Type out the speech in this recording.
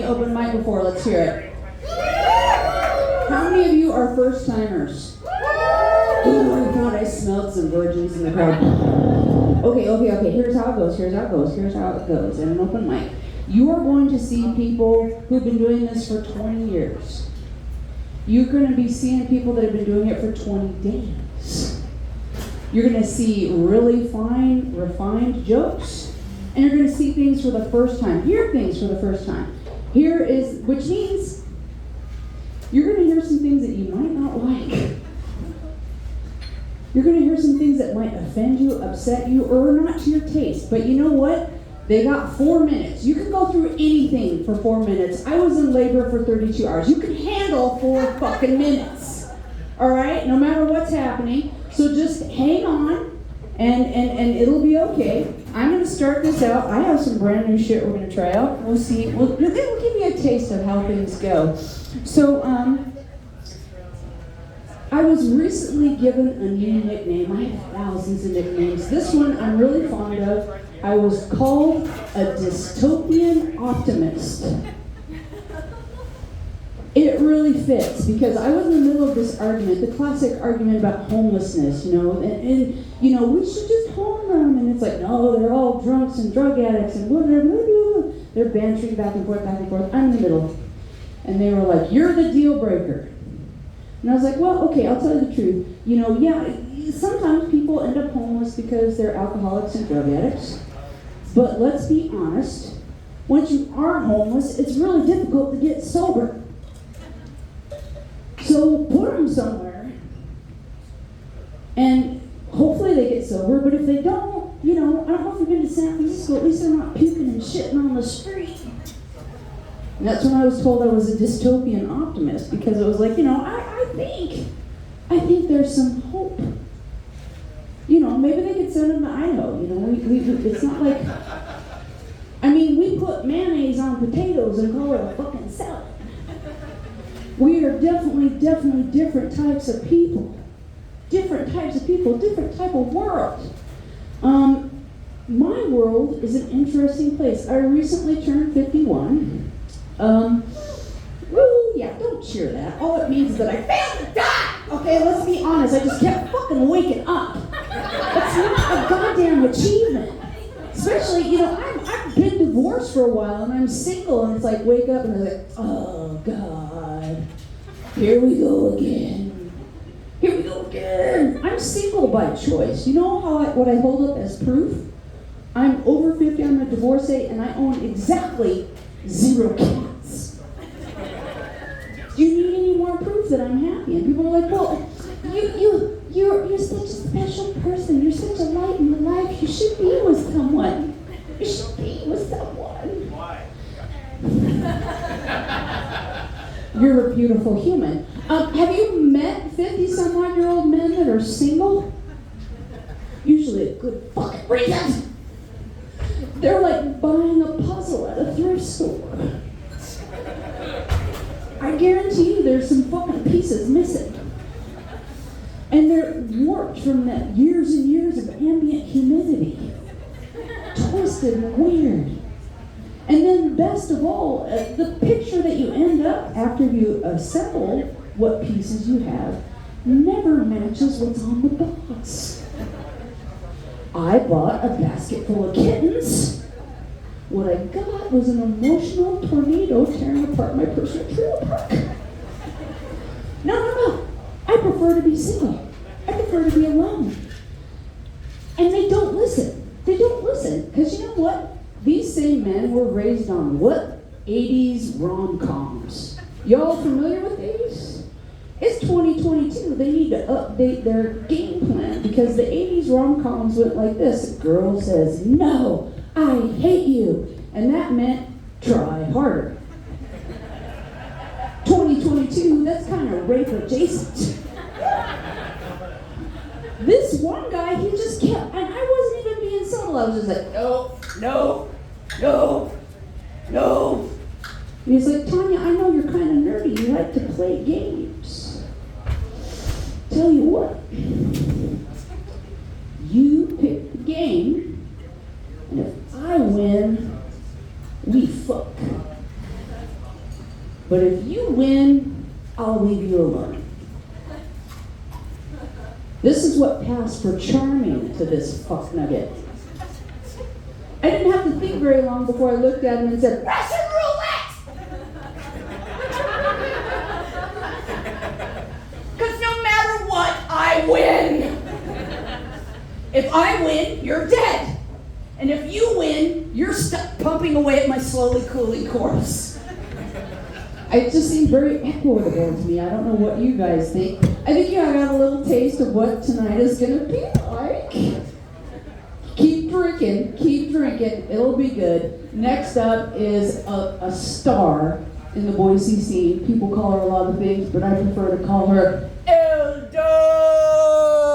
open mic before? Let's hear it. How many of you are first timers? Oh my God, I smelled some virgins in the crowd. Okay. Here's how it goes. In an open mic, you are going to see people who've been doing this for 20 years. You're going to be seeing people that have been doing it for 20 days. You're going to see really fine, refined jokes. And you're going to see things for the first time. Hear things for the first time. Which means you're going to hear some things that you might not like. You're going to hear some things that might offend you, upset you, or are not to your taste. But you know what? They got 4 minutes. You can go through anything for 4 minutes. I was in labor for 32 hours. You can handle 4 fucking minutes. All right? No matter what's happening. So just hang on, and it'll be okay. I'm going to start this out. I have some brand new shit we're going to try out. We'll see. We'll give you a taste of how things go. So, I was recently given a new nickname. I have thousands of nicknames. This one I'm really fond of. I was called a dystopian optimist. It really fits because I was in the middle of this argument, the classic argument about homelessness, and we should just home them. And it's like, no, they're all drunks and drug addicts and whatever. They're bantering back and forth. I'm in the middle. And they were like, you're the deal breaker. And I was like, well, okay, I'll tell you the truth. Sometimes people end up homeless because they're alcoholics and drug addicts. But let's be honest, once you are homeless, it's really difficult to get sober. So put them somewhere, and hopefully they get sober. But if they don't, I don't know if you've been to San Francisco, at least they're not puking and shitting on the street. And that's when I was told I was a dystopian optimist, because it was like, I think there's some hope. Maybe they could send them to Idaho. It's not like, we put mayonnaise on potatoes and call it a fucking salad. We are definitely different types of people. Different type of world. My world is an interesting place. I recently turned 51. Don't cheer that. All it means is that I failed to die. Okay, let's be honest. I just kept fucking waking up. That's not a goddamn achievement. Especially, I've been divorced for a while and I'm single, and it's like wake up and I'm like, oh God, here we go again. I'm single by choice. You know what I hold up as proof? I'm over 50, I'm a divorcee, and I own exactly 0 cats. Do you need any more proof that I'm happy? And people are like, well, you're such a special person. You're such a light in your life. You should be with someone. Why? You're a beautiful human. Have you met 50-some-odd-year-old men that are single? Usually a good fucking reason. They're like buying a puzzle at a thrift store. I guarantee you there's some fucking pieces missing. And they're warped from that years and years of ambient humidity. Twisted and weird. And then best of all, the picture that you end up after you assemble what pieces you have never matches what's on the box. I bought a basket full of kittens. What I got was an emotional tornado tearing apart my personal trailer park. No. I prefer to be single. I prefer to be alone. And they don't listen. Because you know what? These same men were raised on what? 80s rom-coms. Y'all familiar with these? It's 2022. They need to update their game plan, because the 80s rom-coms went like this. A girl says, no, I hate you. And that meant try harder. 2022, that's kind of rape adjacent. This one guy, he just kept, and I wasn't even being subtle. I was just like, no. And he's like, Tanya, I know you're kind of nerdy. You like to play games. Tell you what, you pick the game, and if I win, we fuck. But if you win, I'll leave you alone. This is what passed for charming to this fuck nugget. I didn't have to think very long before I looked at him and said, Russian roulette! Because no matter what, I win. If I win, you're dead. And if you win, you're stuck pumping away at my slowly cooling corpse. It just seemed very equitable to me. I don't know what you guys think. I think I got a little taste of what tonight is going to be like. Keep drinking. It'll be good. Next up is a star in the Boise scene. People call her a lot of things, but I prefer to call her